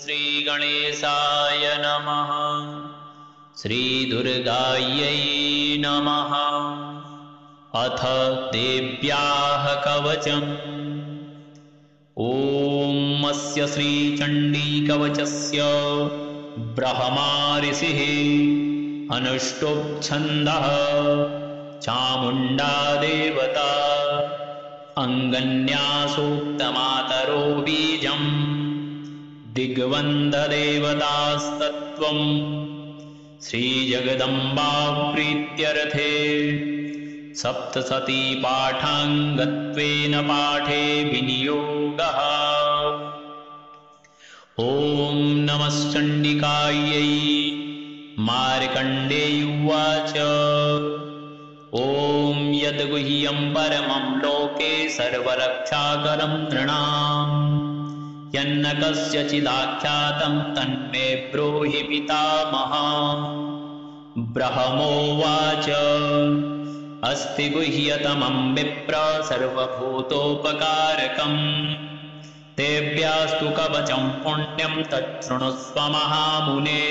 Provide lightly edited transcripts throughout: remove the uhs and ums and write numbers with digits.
श्रीगणेशाय नमः। श्रीदुर्गायै नमः। अथ देव्याः कवचम्। ॐ अस्य श्रीचण्डीकवचस्य ब्रह्मा ऋषिः अनुष्टुप् चामुण्डा देवता अङ्गन्या सूक्तमातरो बीजम् दिग्वन्ददेवतास्तत्त्वम् श्रीजगदम्बा प्रीत्यर्थे सप्तशती पाठाङ्गत्वेन पाठे विनियोगः। ॐ नमश्चण्डिकायै। मार्कण्डेय उवाच। ॐ यद्गुह्यं परमं लोके सर्वरक्षाकरं नृणाम् यन्न कस्यचिदाख्यातं तन्मे ब्रूहि पितामह। ब्रह्मोवाच। अस्ति गुह्यतमं विप्र सर्वभूतोपकारकम् देव्यास्तु कवचं पुण्यं तच्छृणुस्व महामुने।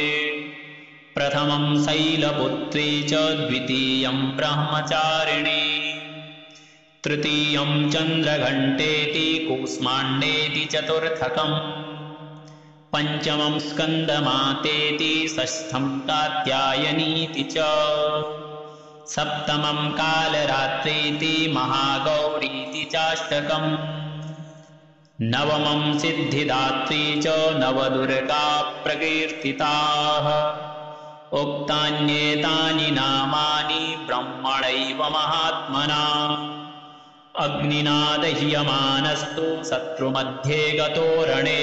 प्रथमं शैलपुत्री च द्वितीयं ब्रह्मचारिणी तृतीयं चन्द्रघण्टेति कूष्माण्डेति चतुर्थकम् पञ्चमं स्कन्दमातेति षष्ठं कात्यायनीति च सप्तमं कालरात्रीति महागौरीति चाष्टकम् नवमं सिद्धिदात्री च नवदुर्गा प्रकीर्तिताः। उक्तान्येतानि नामानि ब्रह्मणैव महात्मना अग्निना दह्यमानस्तु शत्रुमध्ये गतोरणे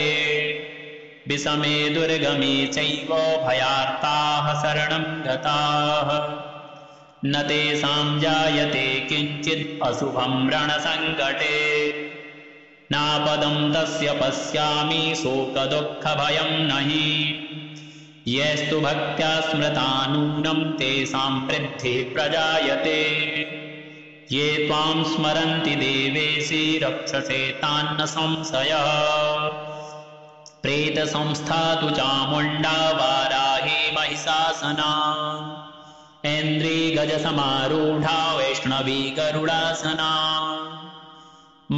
विषमे दुर्गमे चैव भयार्ताः शरणं गताः न तेषां जायते किञ्चित् अशुभं रणसङ्कटे नापदं तस्य पश्यामि शोकदुःखभयं नहि येस्तु भक्त्या स्मृता नूनं तेषां वृद्धिः प्रजायते ये त्वां स्मरन्ति देवेशि रक्षसे तान्न संशयः प्रेतसंस्था तु चामुण्डा वाराही महिषासना ऐन्द्री गजसमारूढा वैष्णवी गरुडासना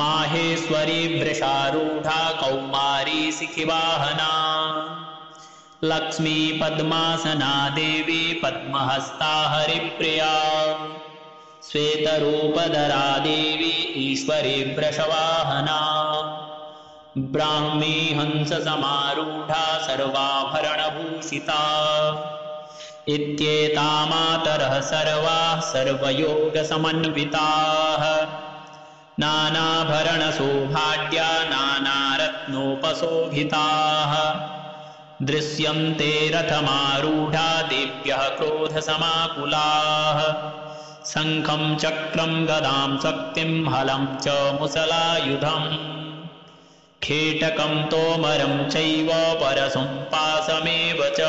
माहेश्वरी वृषारूढा कौमारी शिखिवाहना लक्ष्मी पद्मासना देवी पद्महस्ता हरिप्रिया श्वेतरूपधरा देवी ईश्वरी वृषवाहना ब्राह्मी हंससमारूढा सर्वाभरणभूषिता इत्येता मातरः सर्वाः सर्वयोगसमन्विताः नानाभरणशोभाढ्या नानारत्नोपशोभिताः दृश्यन्ते रथमारूढा देव्यः क्रोधसमाकुलाः शङ्खं चक्रं गदां शक्तिं हलं च मुसलायुधम् खेटकं तोमरं चैव परशुं पाशमेव च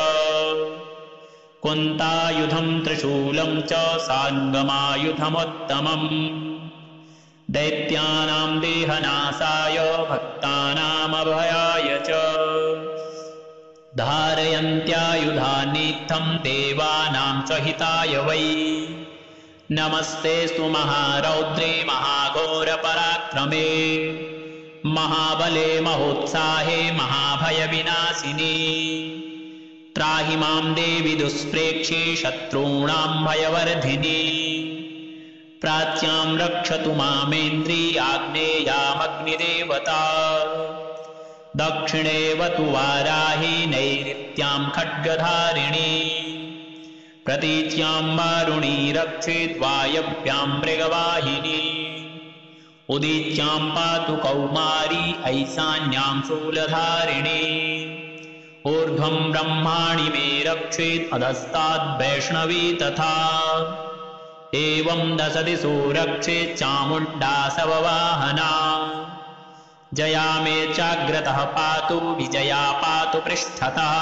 कुन्तायुधं त्रिशूलं च साङ्गमायुधमुत्तमम् दैत्यानां देहनाशाय भक्तानामभयाय च धारयन्त्यायुधानीत्थं देवानां च हिताय वै नमस्तेस्तु महारौद्रे महाघोरपराक्रमे महाबले महोत्साहे महाभयविनाशिनी त्राहि मां देवि दुष्प्रेक्षे शत्रूणां भयवर्धिनी प्राच्यां रक्षतु मामेन्द्री आग्नेयामग्निदेवता दक्षिणेवतु वाराही नैऋत्यां खड्गधारिणी प्रतीच्यां वारुणी रक्षेत् वायव्यां मृगवाहिनी उदीच्यां पातु कौमारी ऐशान्यां शूलधारिणी ऊर्ध्वं ब्रह्माणि मे रक्षेत् अधस्ताद् वैष्णवी तथा एवं दशदिशो रक्षेत् चामुण्डा शववाहना जया मे चाग्रतः पातु विजया पातु पृष्ठतः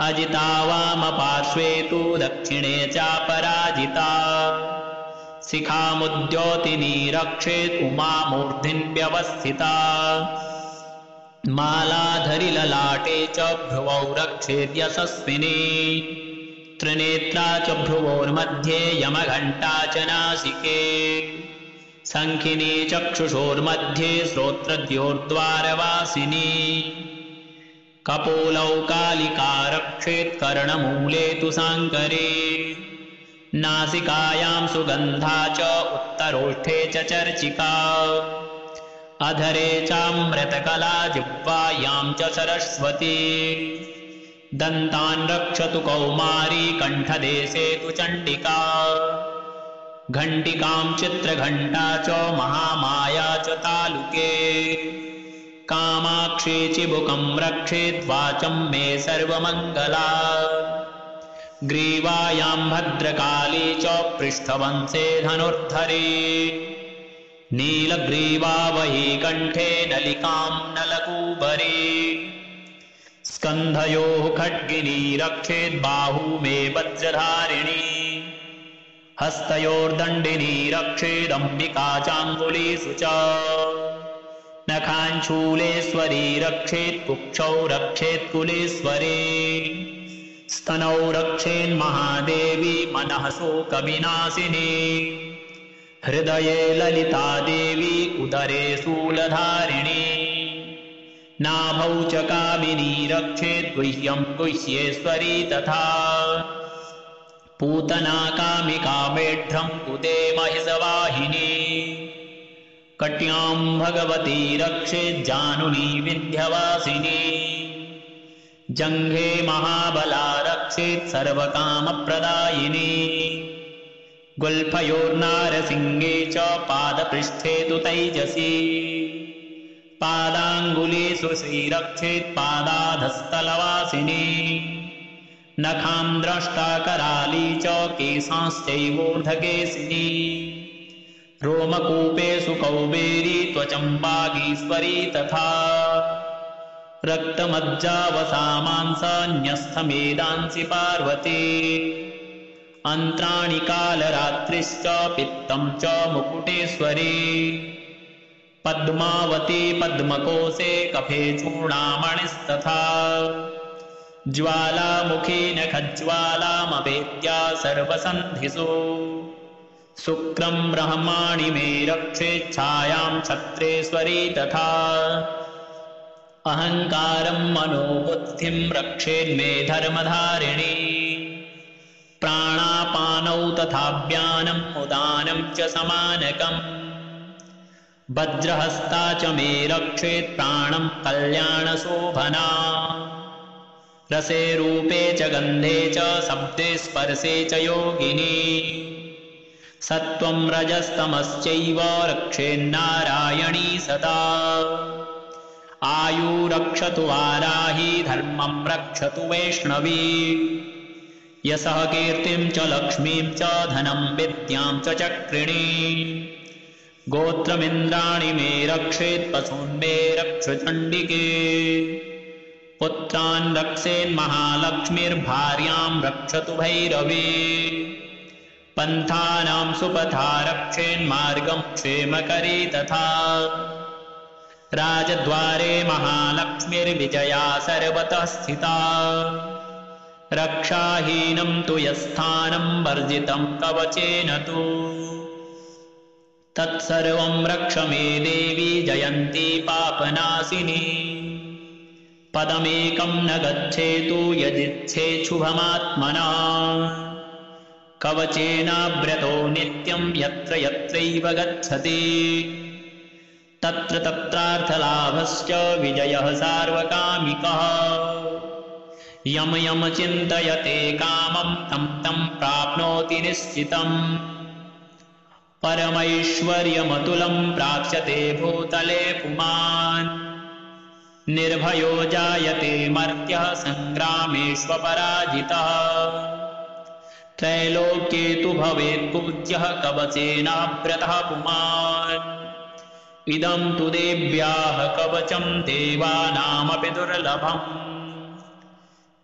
अजिता वामपार्श्वे तु दक्षिणे चापराजिता शिखामुद्योतिनी रक्षेत् उमा मूर्ध्नि व्यवस्थिता मालाधरिललाटे च भ्रुवौ रक्षेद्यशस्विनी त्रिनेत्रा च भ्रुवोर्मध्ये यमघण्टा च नासिके शङ्खिनी चक्षुषोर्मध्ये श्रोत्रद्योर्द्वारवासिनी कपोलौ कालिका रक्षेत्कर्णमूले तु साङ्करे नासिकायां सुगन्धा च उत्तरोष्ठे च चर्चिका अधरे चामृतकला जिह्वायां च सरस्वती दन्तान् रक्षतु कौमारी कण्ठदेशे तु चण्डिका घण्टिकां चित्रघण्टा च महामाया च तालुके कामाक्षी चिबुकं रक्षेद्वाचं मे सर्वमङ्गला ग्रीवायां भद्रकाली च पृष्ठवंशे धनुर्धरे नीलग्रीवावही कण्ठे नलिकां नलकूबरे स्कन्धयोः खड्गिनी रक्षेद्बाहू मे वज्रधारिणी हस्तयोर्दण्डिनी रक्षेदम्बिका चाङ्गुलीषु च नखाञ्चूलेश्वरी रक्षेत्कुक्षौ रक्षेत्कुलेश्वरी स्तनौ रक्षेन्महादेवी मनः शोकविनाशिनी हृदये ललिता देवी उदरे शूलधारिणी नाभौ च कामिनी रक्षेद्गुह्यं गुह्येश्वरी तथा पूतना कामिका मेढ्रं कुते महिषवाहिनी कट्यां भगवती रक्षेज्जानुनी विन्ध्यवासिनी जङ्घे महाबला रक्षेत् सर्वकामप्रदायिनी गुल्फयोर्नारसिंहे च पादपृष्ठे तु तैजसी पादाङ्गुलीषु श्रीरक्षेत् पादाधस्तलवासिनी नखां द्रष्टा कराली च केशांश्चैवोर्धकेशिनी रोमकूपेषु कौबेरी त्वचम्बागीश्वरी तथा रक्तमज्जावसामांसन्यस्थमेदांसि पार्वती अन्त्राणि कालरात्रिश्च पित्तं च मुकुटेश्वरी पद्मावती पद्मकोशे कफे चूर्णामणिस्तथा ज्वालामुखी नखज्वालामवेद्या सर्वसन्धिषु शुक्रं ब्रह्माणि मे रक्षेच्छायां छत्रेश्वरी तथा अहङ्कारं मनोबुद्धिं रक्षेन्मे धर्मधारिणी प्राणापानौ तथाभ्यानम् उदानं च समानकम् वज्रहस्ता च मे रक्षेत् प्राणं कल्याणशोभना रसे रूपे च गन्धे च शब्दे स्पर्शे च योगिनी सत्त्वं रजस्तमश्चैव रक्षेन्नारायणी सदा आयु रक्षतु वाराही धर्मं रक्षतु वैष्णवी यशः कीर्तिं च लक्ष्मीं च धनं विद्यां च चक्रिणी गोत्रमिन्द्राणि मे रक्षेत् पशून् मे रक्ष चण्डिके पुत्रान् रक्षेन्महालक्ष्मीर्भार्यां रक्षतु भैरवी पन्थानां सुपथा रक्षेन्मार्गं क्षेमकरी तथा राजद्वारे महालक्ष्मीर्विजया सर्वतः स्थिता रक्षाहीनं तु यस्थानं वर्जितं कवचेन तु तत्सर्वं रक्ष मे देवी जयन्ती पापनाशिनी पदमेकं न गच्छेतु यदिच्छेच्छुभमात्मना कवचेनाव्रतो नित्यं यत्र यत्रैव गच्छति तत्र तत्रार्थलाभश्च विजयः सार्वकामिकः यम यम चिन्तयते कामं तं तं प्राप्नोति निश्चितम् परमैश्वर्यमतुलं प्राप्स्यते भूतले पुमान् निर्भयो जायते मर्त्यः सङ्ग्रामेष्वपराजितः त्रैलोक्ये तु भवेत् पूज्यः कवचेनाव्रतः पुमान् इदं तु देव्याः कवचं देवानामपि दुर्लभम्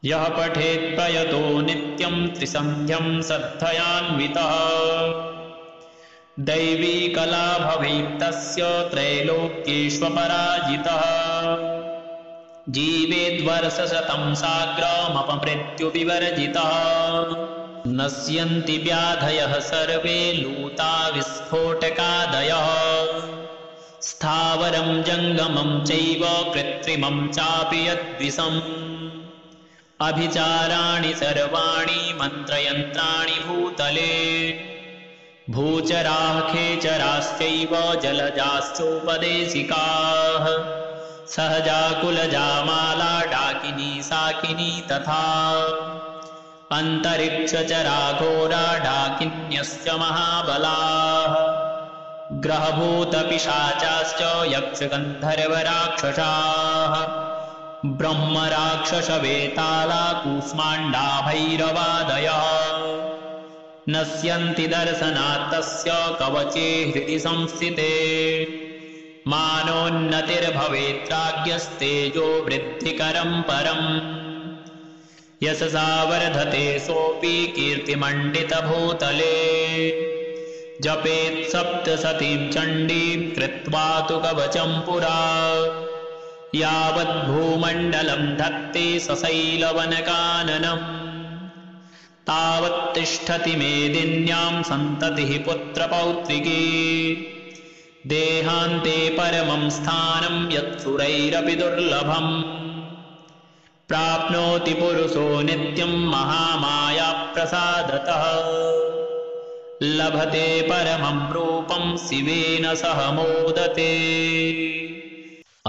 यः पठेत् प्रयतो नित्यं त्रिसन्ध्यं श्रद्धयान्वितः दैवी कला भवेत् तस्य त्रैलोक्येष्वपराजितः जीवेद्वर्षशतं साग्रमपमृत्युविवर्जितः नश्यन्ति व्याधयः सर्वे लूता विस्फोटकादयः स्थावरं जङ्गमं चैव कृत्रिमं चापि यद्विषम् अभिचाराणि सर्वाणि मन्त्रयन्त्राणि भूतले भूचराः खेचराश्चैव जलजाश्चोपदेशिकाः सहजाकुलजा माला डाकिनी साकिनी तथा अन्तरिक्षचराघोरा डाकिन्यश्च महाबलाः ग्रहभूतपिशाचाश्च यक्षगन्धर्वराक्षसाः ब्रह्मराक्षसवेताला कूष्माण्डा भैरवादयः नश्यन्ति दर्शनात्तस्य कवचे हृदि संस्थिते मानोन्नतिर्भवेत्राज्ञस्तेजो वृद्धिकरं परम् यशसा वर्धते सोऽपि कीर्तिमण्डितभूतले जपेत् सप्तशतीं चण्डीं कृत्वा तु कवचं पुरा यावद्भूमण्डलं धत्ते सशैलवनकाननम् तावत् तिष्ठति मेदिन्यां सन्ततिः पुत्रपौत्रिकी देहान्ते परमं स्थानं यत्सुरैरपि दुर्लभम् प्राप्नोति पुरुषो नित्यं महामायाप्रसादतः लभते परमं रूपं शिवेन सह मोदते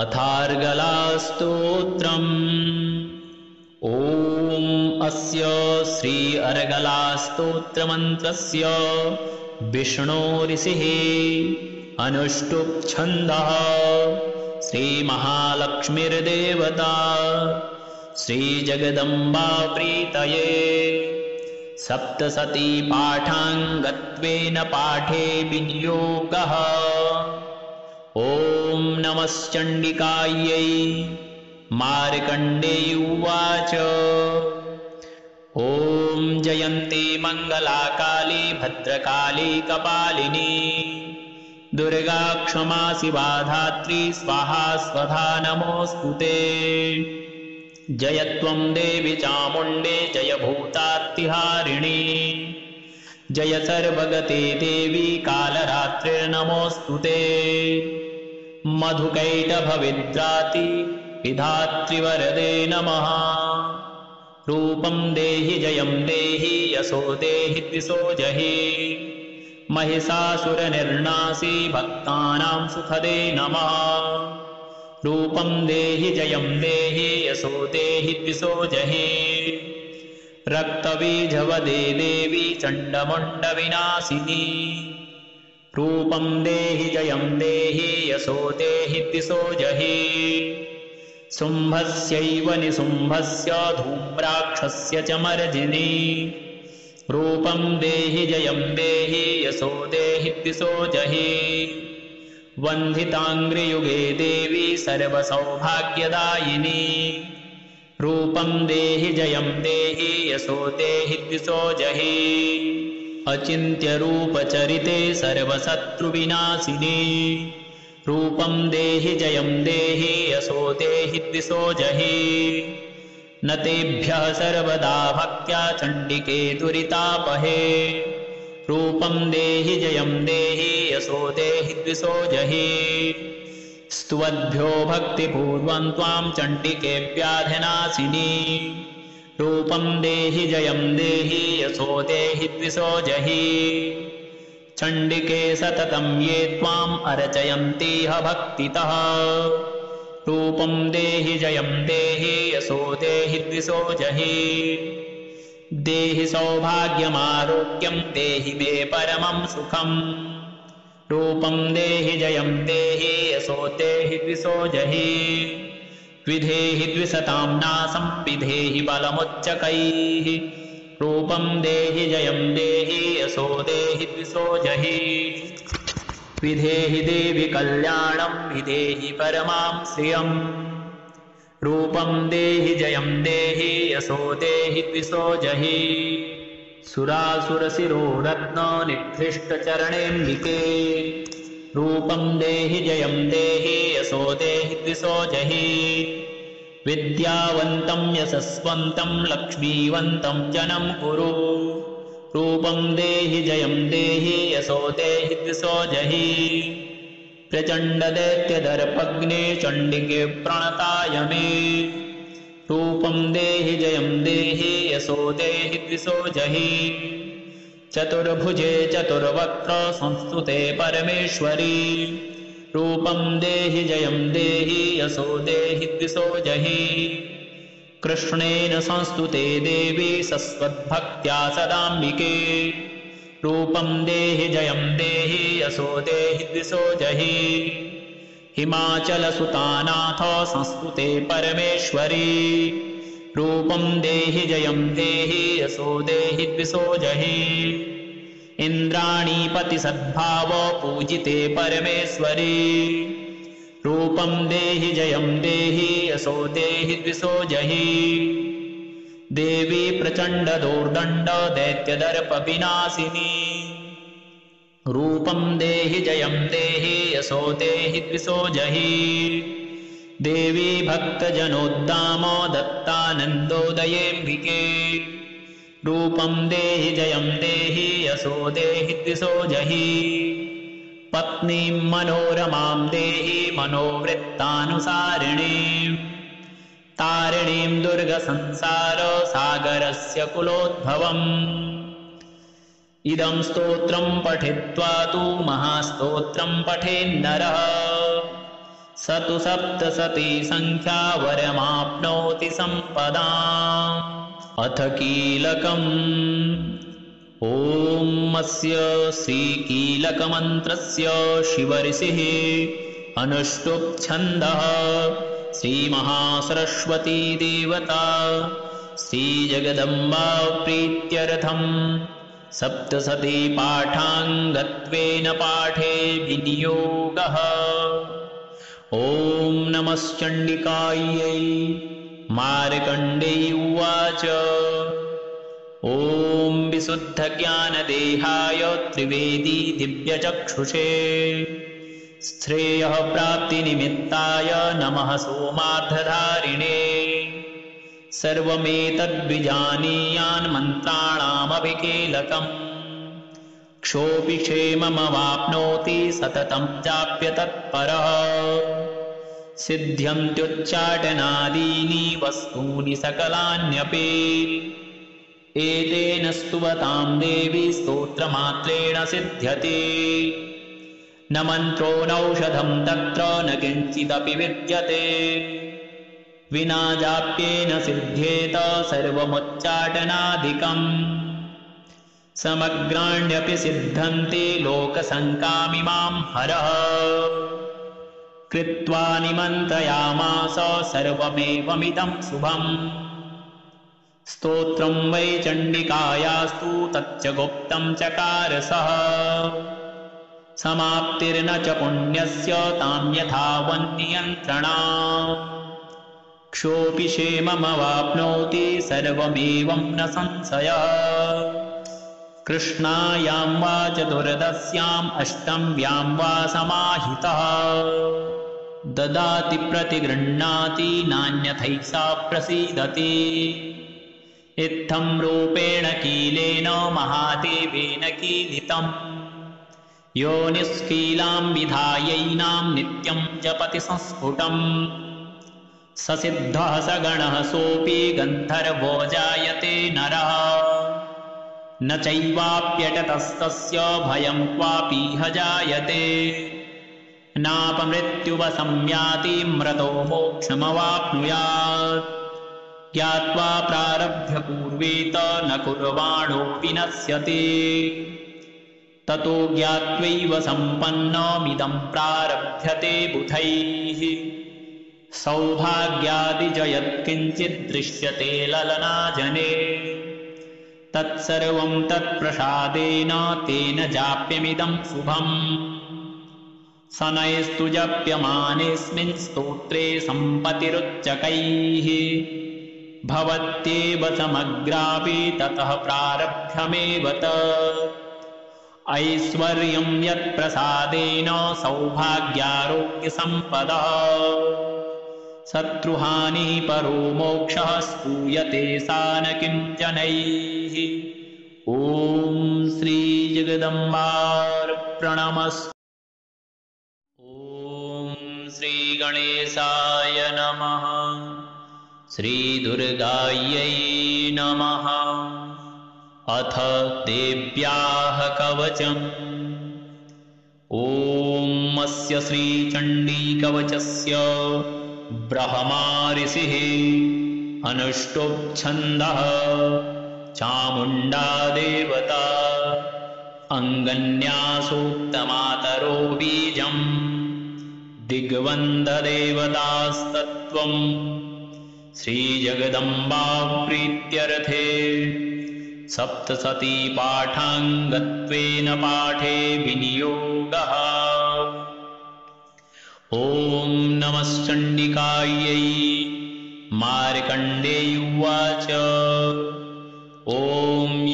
अथार्गलास्तोत्रम् ॐ अस्य श्री अर्गलास्तोत्रमन्त्रस्य विष्णोरिषिः अनुष्टुप् छन्दः श्रीमहालक्ष्मीर्देवता श्रीजगदम्बा प्रीतये सप्तशती पाठाङ्गत्वेन पाठे विनियोगः ॐ नमश्चण्डिकायै मार्कण्डेय उवाच ॐ जयन्ती मङ्गलाकाली भद्रकाली कपालिनी दुर्गा क्षमा शिवा धात्री स्वाहा स्वधा नमोऽस्तुते जय त्वं देवी चामुण्डे जय भूतार्तिहारिणी जय सर्वगते देवी कालरात्रिर्नमोऽस्तुते मधुकैटभविद्राति विधात्रिवरदे नमः रूपं देहि जयं देहि यशो देहि द्विषो जहि महिषासुरनिर्नाशी भक्तानां सुखदे नमः रूपं देहि जयं देहि यशो देहि द्विषो जहि रक्तबीजवदे देवी चण्डमुण्डविनाशिनी रूपं देहि जयं देहि यशो देहि द्विषो जहि शुम्भस्यैव निशुम्भस्य धूम्राक्षस्य च मर्जिनी रूपं देहि जयं देहि यशो देहि द्विषो जहि वन्धिताङ्घ्रियुगे देवी सर्वसौभाग्यदायिनी रूपं देहि जयं देहि यशो देहि द्विषो जहि अचिन्त्यरूपचरिते सर्वशत्रुविनाशिनी रूपं देहि जयं देहि यशो देहि द्विषो जहि न तेभ्यः सर्वदा भक्त्या चण्डिके दुरितापहे रूपं देहि जयं देहि यशो देहि द्विषो जहि स्तुवद्भ्यो भक्तिपूर्वं त्वां चण्डिके व्याधिनाशिनी रूपं देहि जयं देहि यशो देहि द्विषो जहि चण्डिके सततं ये त्वाम् अर्चयन्तीह भक्तितः रूपं देहि जयं देहि यशो देहि द्विषो जहि देहि सौभाग्यमारोग्यं देहि मे परमं सुखम् रूपं देहि जयं देहि यशो देहि द्विषो जहि विधेहि द्विषतां नाशं विधेहि बलमुच्चकैः रूपं देहि जयं देहि यशो देहि द्विषो जहि विधेहि देवि कल्याणं विधेहि परमां श्रियम् रूपं देहि जयं देहि यशो देहि द्विषो जहि सुरासुरशिरोरत्न निकृष्टचरणेऽम्बिके रूपं देहि जयं देहि यशो देहि द्विषो जहि विद्यावन्तं यशस्वन्तं लक्ष्मीवन्तं जनं कुरु रूपं देहि जयं देहि यशो देहि द्विषो जहि प्रचण्डदैत्यदर्पग्ने चण्डिके प्रणताय मे रूपं देहि जयं देहि यशो देहि द्विषो जहि चतुर्भुजे चतुर्वक्त्र संस्तुते परमेश्वरी रूपं देहि जयं देहि यशो देहि द्विषो जहि कृष्णेन संस्तुते देवी सस्वद्भक्त्या सदाम्बिके रूपं देहि जयं देहि यशो देहि द्विषो जहि हिमाचलसुतानाथ संस्तुते परमेश्वरी रूपं देहि जयं देहि यशो देहि द्विषो जहि इन्द्राणीपति सद्भाव पूजिते परमेश्वरी रूपं देहि जयं देहि यशो देहि द्विषो जहि देवी प्रचण्ड दोर्दण्ड दैत्यदर्प विनाशिनी रूपं देहि जयं देहि यशो देहि द्विषो जहि देवी भक्तजनोद्दाम दत्तानन्दोदयेऽम्बिके रूपं देहि जयं देहि यशो देहि द्विषो जहि पत्नीं मनोरमां देहि मनोवृत्तानुसारिणीं तारिणीं दुर्गसंसारसागरस्य कुलोद्भवम् इदं स्तोत्रं पठित्वा तु महास्तोत्रं पठेन्नरः स तु सप्तशती संख्या वरमाप्नोति सम्पदाम् अथ कीलकम् ॐ अस्य श्रीकीलकमन्त्रस्य शिवऋषिः अनुष्टुप् छन्दः श्रीमहासरस्वती देवता श्रीजगदम्बा प्रीत्यर्थम् सप्तशती पाठाङ्गत्वेन पाठे विनियोगः ॐ नमश्चण्डिकायै मार्कण्डेय उवाच ॐ विशुद्धज्ञानदेहाय त्रिवेदी दिव्यचक्षुषे श्रेयः प्राप्तिनिमित्ताय नमः सोमार्धधारिणे सर्वमेतद्विजानीयान् मन्त्राणामभिकीलकम् क्षोऽपि क्षेममवाप्नोति सततं जाप्य तत्परः सिद्ध्यन्त्युच्चाटनादीनि वस्तूनि सकलान्यपि एतेन स्तुवतां देवी स्तोत्रमात्रेण सिद्ध्यति न मन्त्रो नौषधं तत्र न किञ्चिदपि विद्यते विना जाप्येन सिद्ध्येत सर्वमुच्चाटनादिकम् समग्राण्यपि सिद्धन्ति लोकसङ्कामिमां हरः कृत्वा निमन्त्रयामास सर्वमेवमिदं शुभम् स्तोत्रं वै चण्डिकायास्तु तच्च गुप्तं चकार सः समाप्तिर्न च पुण्यस्य तां यथावन्नियन्त्रणा क्षोऽपि क्षेममवाप्नोति सर्वमेवं न संशयः कृष्णायां वा चतुर्दश्याम् अष्टम्यां वा समाहितः ददाति प्रतिगृह्णाति नान्यथैषा प्रसीदति इत्थं रूपेण कीलेन महादेवेन कीलितम् यो निष्कीलां विधायैनां नित्यं जपति संस्फुटम् स सिद्धः स गणः सोऽपि गन्धर्वो जायते नरः न चैवाप्यटतस्तस्य भयं क्वापीह जायते नापमृत्युवसंयाति म्रतो मोक्षमवाप्नुयात् ज्ञात्वा प्रारभ्य पूर्वेत न कुर्वाणो विनश्यति ततो ज्ञात्वैव सम्पन्नमिदं प्रारभ्यते बुधैः सौभाग्यादिजयत्किञ्चित् दृश्यते ललनाजने तत्सर्वं तत्प्रसादेन तेन जाप्यमिदं शुभम् शनैस्तु जप्यमानेऽस्मिन् स्तोत्रे सम्पतिरुच्चकैः भवत्येव समग्रापि ततः प्रारभ्यमेव ऐश्वर्यं यत्प्रसादेन सौभाग्यारोग्यसम्पदः शत्रुहानिः परो मोक्षः स्तूयते सा न किञ्चनैः। ॐ श्रीजगदम्बार्पणमस्तु। ॐ श्रीगणेशाय नमः। श्रीदुर्गायै नमः। अथ देव्याः कवचम्। ॐ अस्य श्रीचण्डीकवचस्य ब्रह्मा ऋषिः अनुष्टुप् चामुण्डा देवता अङ्गन्या सूक्तमातरो बीजम् दिग्वन्ददेवतास्तत्त्वम् श्रीजगदम्बा प्रीत्यर्थे सप्तशती पाठाङ्गत्वेन पाठे विनियोगः। ॐ नमश्चण्डिकायै। मार्कण्डेयुवाच। ॐ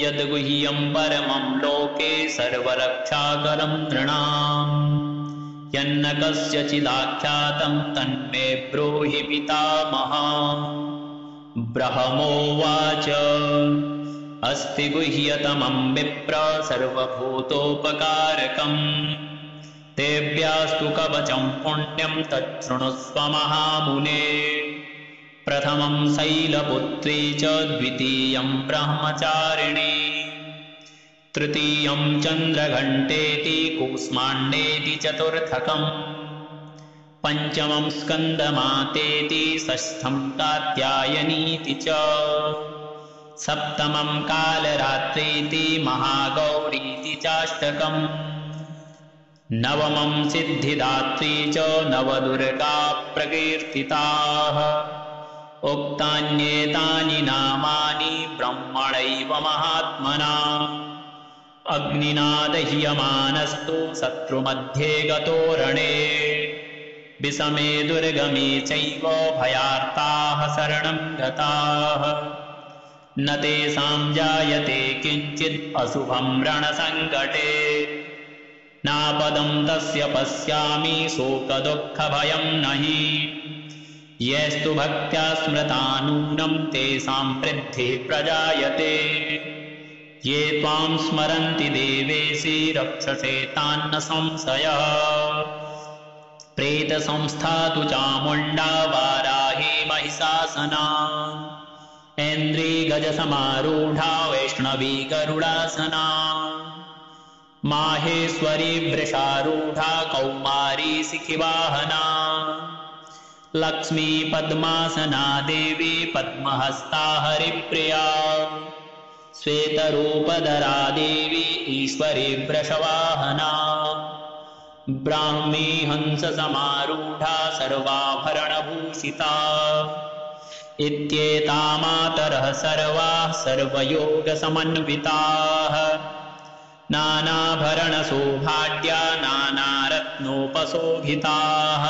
यद्गुह्यं परमं लोके सर्वरक्षाकरं नृणाम् यन्न कस्यचिदाख्यातं तन्मे ब्रूहि पितामह। ब्रह्मोवाच। अस्ति गुह्यतमं विप्र सर्वभूतोपकारकम् देव्यास्तु कवचं पुण्यं तच्छृणुस्व महामुने। प्रथमं शैलपुत्री च द्वितीयं ब्रह्मचारिणी तृतीयं चन्द्रघण्टेति कूष्माण्डेति चतुर्थकम् पञ्चमं स्कन्दमातेति षष्ठं कात्यायनीति च सप्तमं कालरात्रीति महागौरीति चाष्टकम् नवमं सिद्धिदात्री च नवदुर्गा प्रकीर्तिताः। उक्तान्येतानि नामानि ब्रह्मणैव महात्मना अग्निना दह्यमानस्तु शत्रुमध्ये गतोरणे विषमे दुर्गमे चैव भयार्ताः शरणं गताः न तेषां जायते किञ्चित् अशुभं रणसङ्कटे नापदं तस्य पश्यामि शोकदुःखभयं नहि येस्तु भक्त्या स्मृता नूनं तेषां वृद्धिः प्रजायते ये त्वां स्मरन्ति देवेशि रक्षसे तान्न संशयः प्रेतसंस्था तु चामुण्डा वाराही महिषासना ऐन्द्री गजसमारूढा वैष्णवी गरुडासना माहेश्वरी वृषारूढा कौमारी शिखिवाहना लक्ष्मी पद्मासना देवी पद्महस्ता हरिप्रिया श्वेतरूपधरा देवी ईश्वरी वृषवाहना ब्राह्मी हंससमारूढा सर्वाभरणभूषिता इत्येता मातरः सर्वाः सर्वयोगसमन्विताः नानाभरणशोभाढ्या नानारत्नोपशोभिताः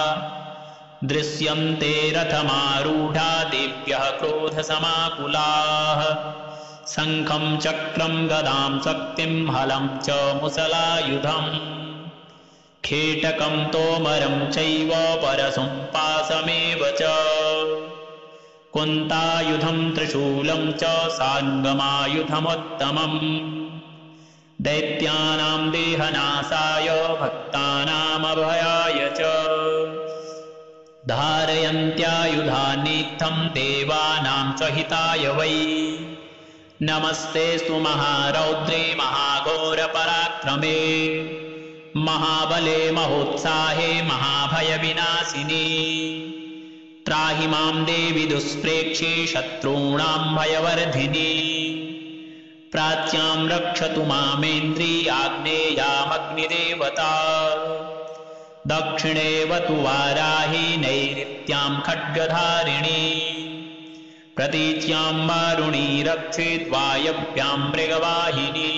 दृश्यन्ते रथमारूढा देव्यः क्रोधसमाकुलाः शङ्खं चक्रं गदां शक्तिं हलं च मुसलायुधम् खेटकं तोमरं चैव परशुं पाशमेव च कुन्तायुधं त्रिशूलं च साङ्गमायुधमुत्तमम् दैत्यानां देहनाशाय भक्तानामभयाय च धारयन्त्यायुधानीत्थं देवानां च हिताय वै नमस्तेस्तु महारौद्रे महाघोरपराक्रमे महाबले महोत्साहे महाभयविनाशिनी त्राहि मां देवि दुष्प्रेक्षे शत्रूणां भयवर्धिनी प्राच्यां रक्षतु मामेन्द्री आग्नेयामग्निदेवता दक्षिणेवतु वाराही नैऋत्यां खड्गधारिणी प्रतीच्यां वारुणी रक्षेत् वायव्यां मृगवाहिनी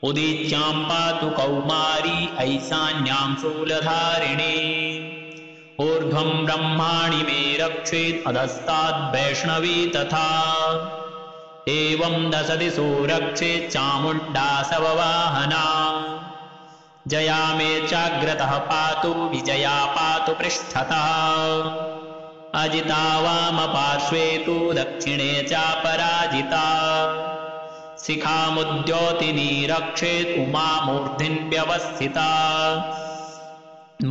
उदीच्यां पातु कौमारी ऐशान्यां शूलधारिणी ऊर्ध्वं ब्रह्माणि मे रक्षेत् अधस्ताद् वैष्णवी तथा एवं दशदिशो रक्षेत् चामुण्डा शववाहना जया मे चाग्रतः पातु विजया पातु पृष्ठतः अजिता वामपार्श्वे तु दक्षिणे चापराजिता शिखामुद्योतिनी रक्षेत् उमा मूर्ध्नि व्यवस्थिता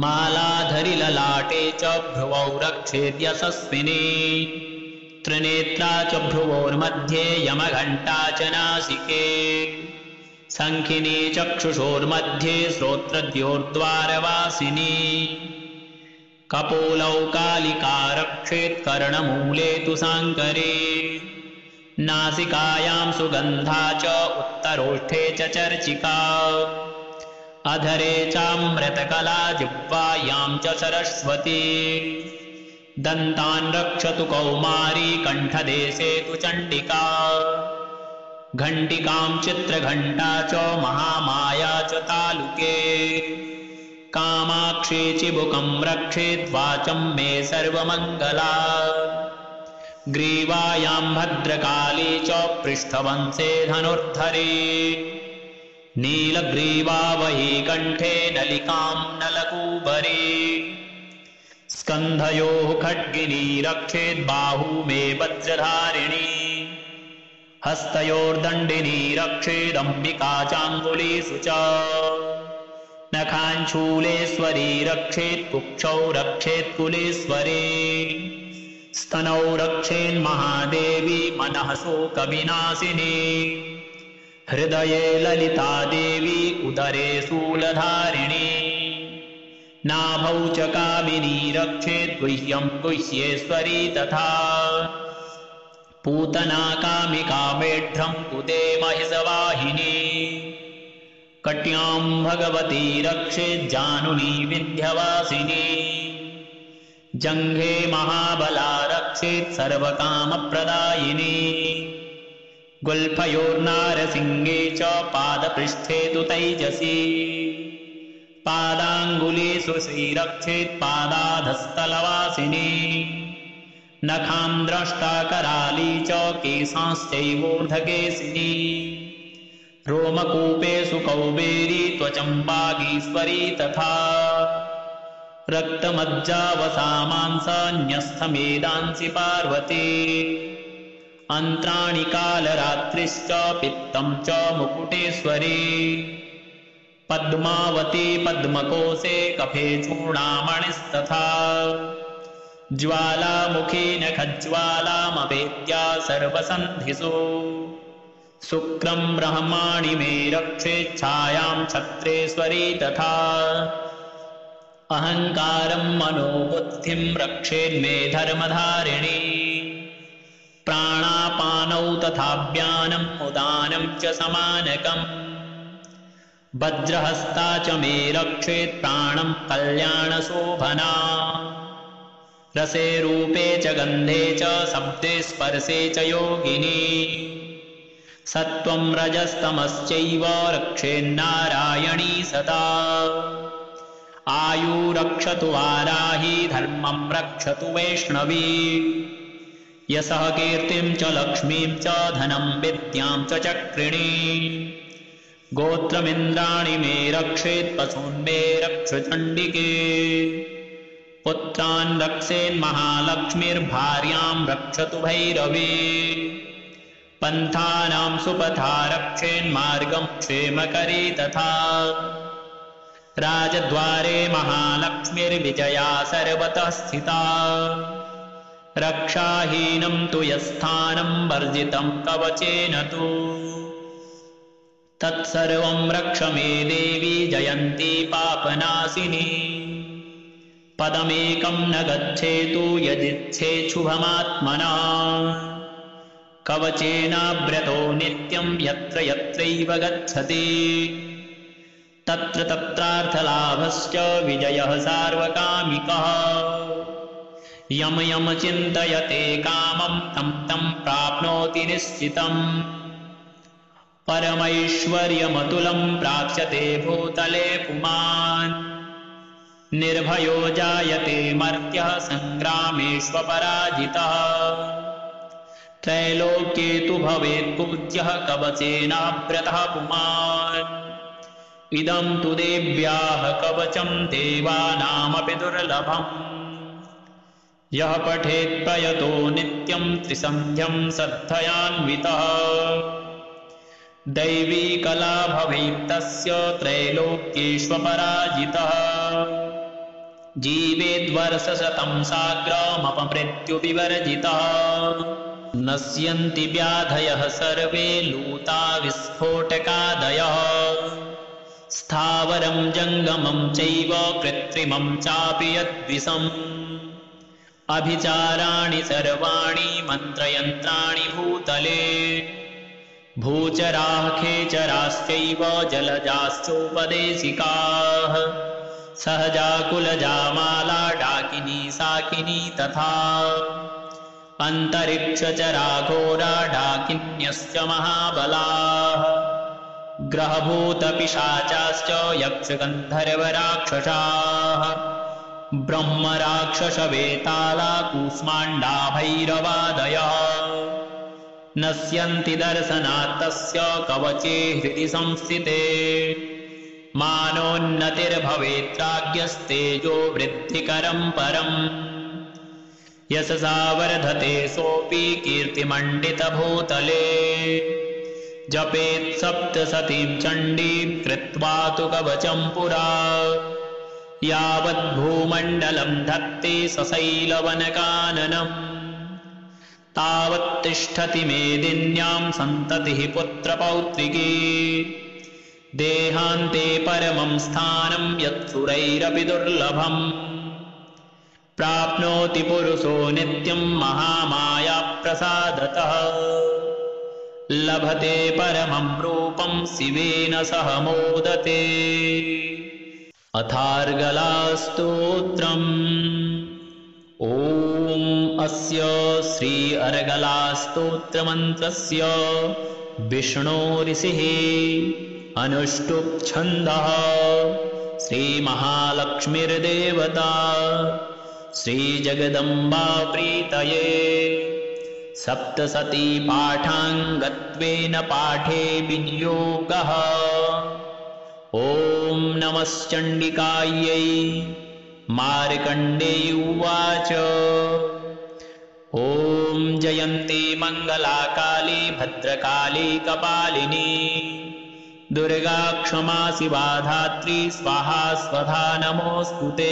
मालाधरिललाटे च भ्रुवौ रक्षेद्यशस्विनी त्रिनेत्रा च भ्रुवोर्मध्ये यमघण्टा च नासिके शङ्खिनी चक्षुषोर्मध्ये श्रोत्रद्योर्द्वारवासिनी कपोलौ कालिका रक्षेत् कर्णमूले तु साङ्करे नासिकायां सुगन्धा च उत्तरोष्ठे च चर्चिका अधरे चामृतकला जिह्वायां च सरस्वती दन्तान् रक्षतु कौमारी कण्ठदेशे तु चण्डिका घण्टिकां चित्रघण्टा च महामाया च तालुके कामाक्षी चिबुकं रक्षेद्वाचं मे सर्वमङ्गला ग्रीवायां भद्रकाली च पृष्ठवंशे धनुर्धरे नीलग्रीवावही कण्ठे नलिकां नलकूबरे स्कन्धयोः खड्गिनी रक्षेद्बाहू मे वज्रधारिणी हस्तयोर्दण्डिनी रक्षेदम्बिका चाङ्गुलीषु च नखाञ्छूलेश्वरी रक्षेत् कुक्षौ रक्षेत् कुलेश्वरी स्तनौ रक्षेन्महादेवी मनः शोकविनाशिनी हृदये ललिता देवी उदरे शूलधारिणी नाभौ च कामिनी रक्षेत् गुह्यं गुह्येश्वरी तथा पूतना कामिका मेढ्रं कुते महिषवाहिनी कट्यां भगवती रक्षेज्जानुनी विन्ध्यवासिनी जङ्घे महाबला रक्षेत् सर्वकामप्रदायिनी गुल्फयोर्नारसिंहे च पादपृष्ठे तु तैजसी पादाङ्गुलीषु श्रीरक्षेत् पादाधस्तलवासिनी नखां द्रष्टा कराली च केशांश्चैवोर्ध्वकेशिनी रोमकूपेषु कौबेरी त्वचम्बागीश्वरी तथा रक्तमज्जावसामांसन्यस्थमेदांसि पार्वती अन्त्राणि कालरात्रिश्च पित्तं च मुकुटेश्वरी पद्मावती पद्मकोशे कफे चूर्णामणिस्तथा ज्वालामुखी नखज्वालामवेद्या सर्वसन्धिषु शुक्रं ब्रह्माणि मे रक्षेच्छायां छत्रेश्वरी तथा अहङ्कारं मनोबुद्धिं रक्षेन्मे धर्मधारिणी प्राणापानौ तथाभ्यानम् उदानं च समानकम् वज्रहस्ता च मे रक्षेत् प्राणं कल्याणशोभना रसे रूपे च गन्धे च शब्दे स्पर्शे च योगिनी सत्त्वं रजस्तमश्चैव रक्षेन्नारायणी सदा आयु रक्षतु वाराही धर्मं रक्षतु वैष्णवी यशः कीर्तिं च लक्ष्मीं च धनं विद्यां च चक्रिणी गोत्रमिन्द्राणि मे रक्षेत् पशून् मे रक्ष चण्डिके पुत्रान् रक्षेन्महालक्ष्मीर्भार्यां रक्षतु भैरवी पन्थानां सुपथा रक्षेन्मार्गं क्षेमकरी तथा राजद्वारे महालक्ष्मीर्विजया सर्वतः स्थिता रक्षाहीनं तु यस्थानं वर्जितं कवचेन तु तत्सर्वं रक्ष मे देवी जयन्ती पापनाशिनी पदमेकं न गच्छेतु यदिच्छेच्छुभमात्मना कवचेनाव्रतो नित्यं यत्र यत्रैव गच्छति तत्र तत्रार्थलाभश्च विजयः सार्वकामिकः यम यम चिन्तयते कामं तं तं प्राप्नोति निश्चितम् परमैश्वर्यमतुलं प्राप्स्यते भूतले पुमान् निर्भयो जायते मर्त्यः सङ्ग्रामेष्वपराजितः त्रैलोक्ये तु भवेत् पूज्यः कवचेनाव्रतः पुमान् इदं तु देव्याः कवचं देवानामपि दुर्लभम् यः पठेत् प्रयतो नित्यं त्रिसन्ध्यं श्रद्धयान्वितः दैवी कला भवेत् तस्य त्रैलोक्येष्वपराजितः जीवेद्वर्षशतं साग्रमपमृत्युविवर्जितः नश्यन्ति व्याधयः सर्वे लूता विस्फोटकादयः स्थावरं जङ्गमं चैव कृत्रिमं चापि यद्विषम् अभिचाराणि सर्वाणि मन्त्रयन्त्राणि भूतले भूचराः खेचराश्चैव जलजाश्चोपदेशिकाः सहजा कुलजा माला डाकिनी साकिनी तथा अन्तरिक्षचरा घोरा डाकिन्यश्च महाबलाः ग्रहभूतपिशाचाश्च यक्षगन्धर्वराक्षसाः ब्रह्मराक्षसवेताला कूष्माण्डा भैरवादयः नश्यन्ति दर्शनात् तस्य कवचे हृदि संस्थिते मानोन्नतिर्भवेत्राज्ञस्तेजो वृद्धिकरं परम् यशसा वर्धते सोऽपि कीर्तिमण्डितभूतले जपेत् सप्तशतीं चण्डीं कृत्वा तु कवचं पुरा यावद्भूमण्डलं धत्ते सशैलवनकाननम् तावत् तिष्ठति मेदिन्यां सन्ततिः पुत्रपौत्रिकी देहान्ते परमं स्थानं यत्सुरैरपि दुर्लभम् प्राप्नोति पुरुषो नित्यं महामायाप्रसादतः लभते परमं रूपं शिवेन सह मोदते अथार्गलास्तोत्रम् ॐ अस्य श्री अर्गलास्तोत्रमन्त्रस्य विष्णोरिषिः अनुष्टुप् छन्दः श्रीमहालक्ष्मीर्देवता श्रीजगदम्बा प्रीतये सप्तशती पाठाङ्गत्वेन पाठे विनियोगः ॐ नमश्चण्डिकायै मार्कण्डेयुवाच ॐ जयन्ती मङ्गलाकाली भद्रकाली कपालिनी दुर्गा क्षमा शिवा धात्री स्वाहा स्वधा नमोऽस्तुते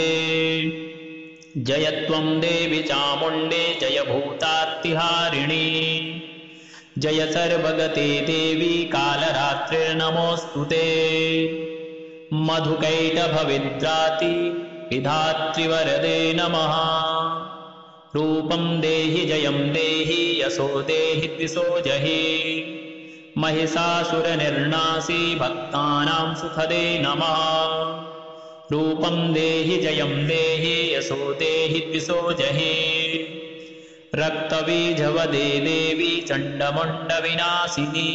जय त्वं देवी चामुण्डे जय भूतार्तिहारिणी जय सर्वगते देवी कालरात्रिर्नमोऽस्तुते मधुकैटभविद्राति विधात्रिवरदे नमः रूपं देहि जयं देहि यशो देहि द्विषो जहि महिषासुरनिर्नाशी भक्तानां सुखदे नमः रूपं देहि जयं देहि यशो देहि द्विषो जहि रक्तबीजवदे देवी चण्डमुण्डविनाशिनी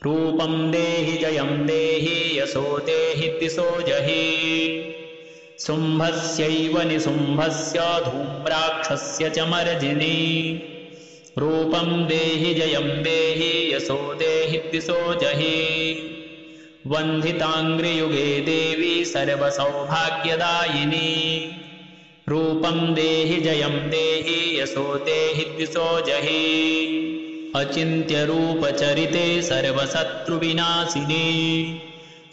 रूपं देहि जयं देहि यशो देहि द्विषो जहि शुम्भस्यैव निशुम्भस्य धूम्राक्षस्य च मर्जिनी रूपं देहि जयं देहि यशो देहि द्विषो जहि वन्दिताङ्घ्रियुगे देवी सर्वसौभाग्यदायिनी रूपं देहि जयं देहि यशो देहि द्विषो जहि अचिन्त्यरूपचरिते सर्वशत्रुविनाशिनी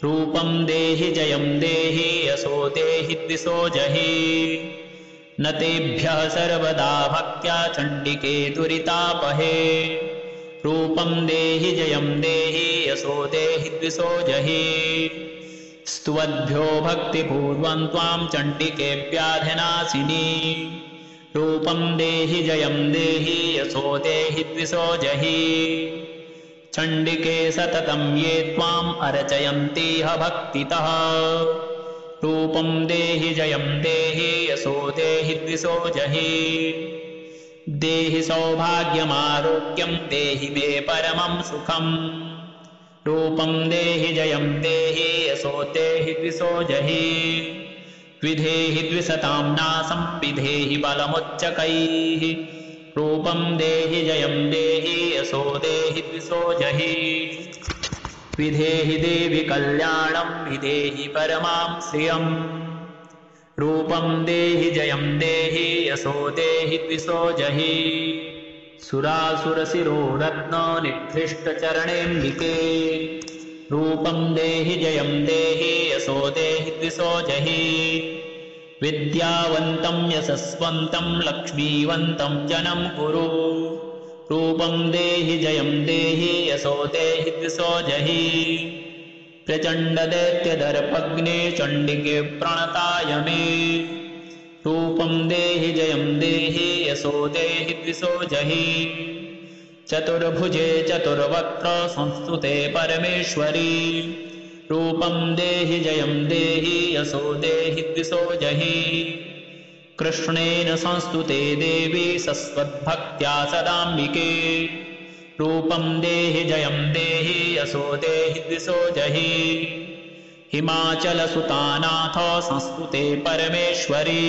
रूपं देहि जयं देहि यशो देहि द्विषो जहि न तेभ्यः सर्वदा भक्त्या चण्डिके दुरितापहे रूपं देहि जयं देहि यशो देहि द्विषो जहि स्तुवद्भ्यो भक्तिपूर्वं त्वां चण्डिके व्याधिनाशिनी रूपं देहि जयं देहि यशो देहि द्विषो जहि चण्डिके सततं ये त्वाम् अर्चयन्तीह भक्तितः रूपं देहि जयं देहि यशो देहि द्विषो जहि देहि सौभाग्यमारोग्यं देहि मे परमं सुखम् रूपं देहि जयं देहि यशो देहि द्विषो जहि विधेहि द्विषतां नाशं विधेहि बलमुच्चकैः रूपं देहि जयं देहि यशो देहि द्विषो जहि विधेहि देवि कल्याणं विधेहि परमां श्रियम् रूपं देहि जयं देहि यशो देहि द्विषो जहि सुरासुरशिरोरत्न निकृष्टचरणेऽम्बिके रूपं देहि जयं देहि यशो देहि द्विषो जहि विद्यावन्तं यशस्वन्तं लक्ष्मीवन्तं जनं कुरु रूपं देहि जयं देहि यशो देहि द्विषो जहि प्रचण्डदैत्यदर्पग्ने चण्डिके प्रणताय मे रूपं देहि जयं देहि यशो देहि द्विषो जहि चतुर्भुजे चतुर्वक्त्र संस्तुते परमेश्वरी रूपं देहि जयं देहि यशो देहि द्विषो जहि कृष्णेन संस्तुते देवी सस्वद्भक्त्या सदाम्बिके रूपं देहि जयं देहि यशो देहि द्विषो जहि हिमाचलसुतानाथ संस्तुते परमेश्वरी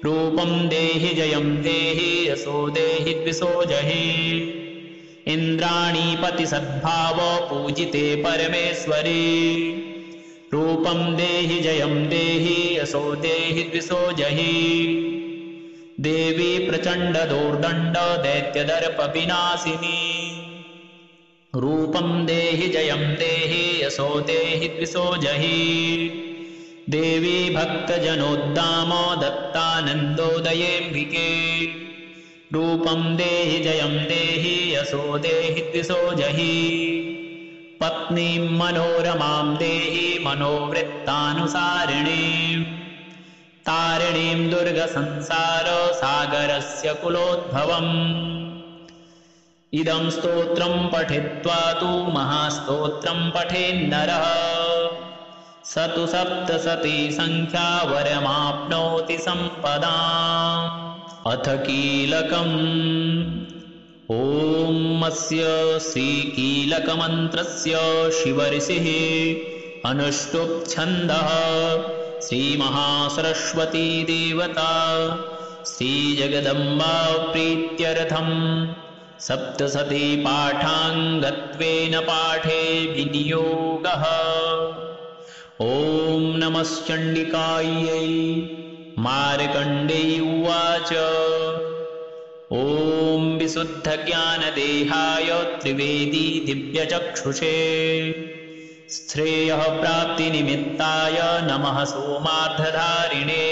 रूपं देहि जयं देहि यशो देहि द्विषो जहि इन्द्राणीपति सद्भाव पूजिते परमेश्वरी रूपं देहि जयं देहि यशो देहि द्विषो जहि देवी प्रचण्ड दोर्दण्ड दैत्यदर्प विनाशिनी रूपं देहि जयं देहि यशो देहि द्विषो जहि देवी भक्तजनोद्दाम दत्तानन्दोदयेऽम्बिके रूपं देहि जयं देहि यशो देहि द्विषो जहि पत्नीं मनोरमां देहि मनोवृत्तानुसारिणीं तारिणीं दुर्गसंसारसागरस्य कुलोद्भवम् इदं स्तोत्रं पठित्वा तु महास्तोत्रं पठेन्नरः स तु सप्तशती संख्या वरमाप्नोति सम्पदाम् अथ कीलकम् ॐ अस्य श्रीकीलकमन्त्रस्य शिवऋषिः अनुष्टुप् छन्दः श्रीमहासरस्वती देवता श्रीजगदम्बा प्रीत्यर्थम् सप्तशती पाठाङ्गत्वेन पाठे विनियोगः ॐ नमश्चण्डिकायै मार्कण्डेय उवाच ॐ विशुद्धज्ञानदेहाय त्रिवेदी दिव्यचक्षुषे श्रेयः प्राप्तिनिमित्ताय नमः सोमार्धधारिणे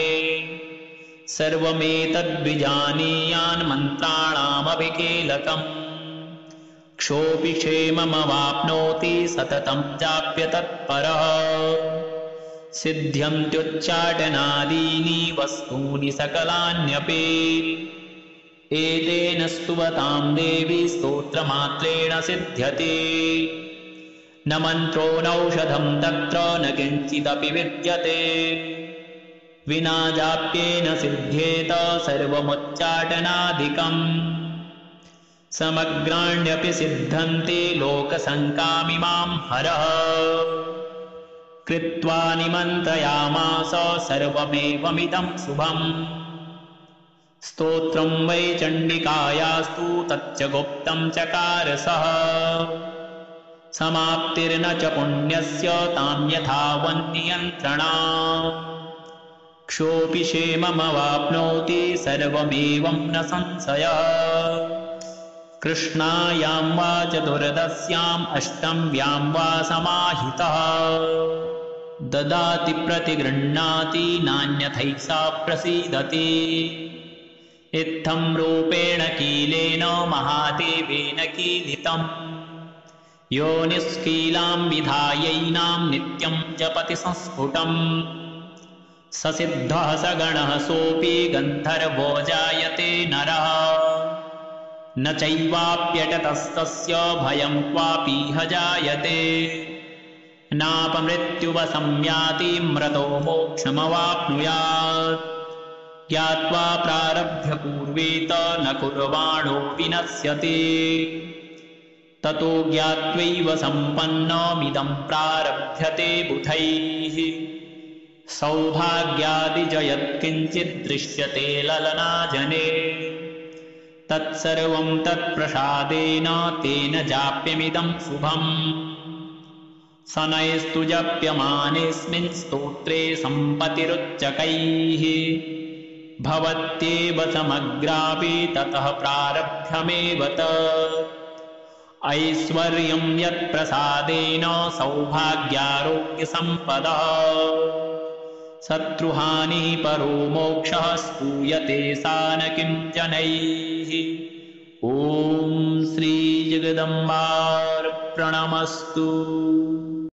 सर्वमेतद्विजानीयान् मन्त्राणामभिकीलकम् क्षोऽपि क्षेममवाप्नोति सततं जाप्य तत्परः सिद्ध्यन्त्युच्चाटनादीनि वस्तूनि सकलान्यपि एतेन स्तुवतां देवी स्तोत्रमात्रेण सिद्ध्यति न मन्त्रो नौषधं तत्र न किञ्चिदपि विद्यते विना जाप्येन सिद्ध्येत सर्वमुच्चाटनादिकम् समग्राण्यपि सिद्धन्ति लोकसङ्कामिमां हरः कृत्वा निमन्त्रयामास सर्वमेवमिदं शुभम् स्तोत्रं वै चण्डिकायास्तु तच्च गुप्तं चकार सः समाप्तिर्न च पुण्यस्य तां यथावन्नियन्त्रणा क्षोऽपि क्षेममवाप्नोति सर्वमेवं न संशयः कृष्णायां वा चतुर्दश्याम् अष्टम्यां वा समाहितः ददाति प्रतिगृह्णाति नान्यथैषा प्रसीदति इत्थं रूपेण कीलेन महादेवेन कीलितम् यो निष्कीलां विधायैनां नित्यं जपति संस्फुटम् स सिद्धः स गणः सोऽपि गन्धर्वो जायते नरः न चैवाप्यटतस्तस्य भयं क्वापीह जायते नापमृत्युवसंयाति म्रतो मोक्षमवाप्नुयात् ज्ञात्वा प्रारभ्य पूर्वेत न कुर्वाणो विनश्यति ततो ज्ञात्वैव सम्पन्नमिदं प्रारभ्यते बुधैः सौभाग्यादिजयत्किञ्चित् दृश्यते ललनाजने तत्सर्वं तत्प्रसादेन तेन जाप्यमिदं शुभम् शनैस्तु जप्यमानेऽस्मिन् स्तोत्रे सम्पतिरुच्चकैः भवत्येव समग्रापि ततः प्रारभ्यमेव ऐश्वर्यं यत्प्रसादेन सौभाग्यारोग्यसम्पदः शत्रुहानिः परो मोक्षः स्तूयते सा न किञ्चनैः। ॐ श्रीजगदम्बार्पणमस्तु।